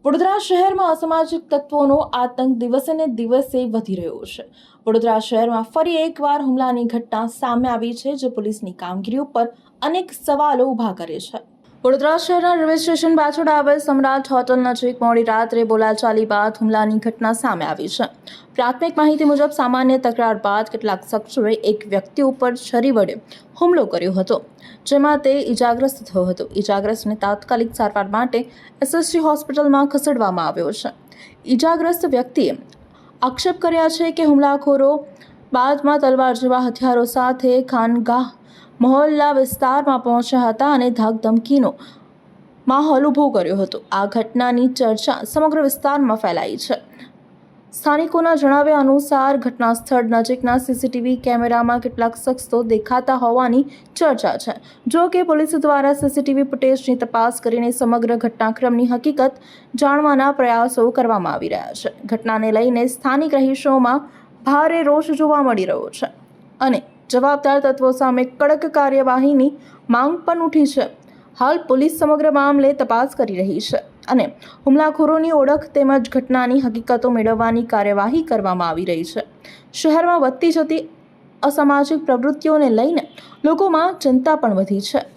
વડોદરા શહેરમાં અસામાજિક તત્વોનો આતંક દિવસે ને દિવસે વધી રહ્યો છે। વડોદરા શહેરમાં ફરી એકવાર હુમલાની ઘટના સામે આવી છે, જે પોલીસની કામગીરી ઉપર અનેક સવાલો ઊભા કરે છે। વડોદરા શહેરના રેલવે સ્ટેશન પાછળ આવેલ સમ્રાટ હોટલ નજીક મોડી રાત્રે બોલાચાલી બાદ હુમલાની ઘટના સામે આવી છે। પ્રાથમિક માહિતી મુજબ સામાન્ય તકરાર બાદ કેટલાક શખ્સોએ એક વ્યક્તિ ઉપર છરી વડે હુમલો કર્યો હતો, જેમાં તે ઈજાગ્રસ્ત થયો હતો। ઈજાગ્રસ્તને તાત્કાલિક સારવાર માટે એસએસજી હોસ્પિટલમાં ખસેડવામાં આવ્યો છે। ઈજાગ્રસ્ત વ્યક્તિએ આક્ષેપ કર્યા છે કે હુમલાખોરો બાદમાં તલવાર જેવા હથિયારો સાથે ખાનગાહ મહોલ્લા વિસ્તારમાં પહોંચ્યા હતા અને ધાકધમકીનો માહોલ ઊભો કર્યો હતો। આ ઘટનાની ચર્ચા સમગ્ર વિસ્તારમાં ફેલાઈ છે। સ્થાનિકોના જણાવ્યા અનુસાર ઘટના સ્થળ નજીકના સીસીટીવી કેમેરામાં કેટલાક શખ્સો દેખાતા હોવાની ચર્ચા છે। જો કે પોલીસ દ્વારા સીસીટીવી ફૂટેજની તપાસ કરીને સમગ્ર ઘટનાક્રમની હકીકત જાણવાના પ્રયાસો કરવામાં આવી રહ્યા છે। ઘટનાને લઈને સ્થાનિક રહીશોમાં ભારે રોષ જોવા મળી રહ્યો છે અને જવાબદાર તત્વો સામે કડક કાર્યવાહીની માંગ પણ ઉઠી છે। હાલ પોલીસ સમગ્ર મામલે તપાસ કરી રહી છે અને હુમલાખોરોની ઓળખ તેમજ ઘટનાની હકીકતો મેળવવાની કાર્યવાહી કરવામાં આવી રહી છે। શહેરમાં વધતી જતી અસામાજિક પ્રવૃત્તિઓને લઈને લોકોમાં ચિંતા પણ વધી છે।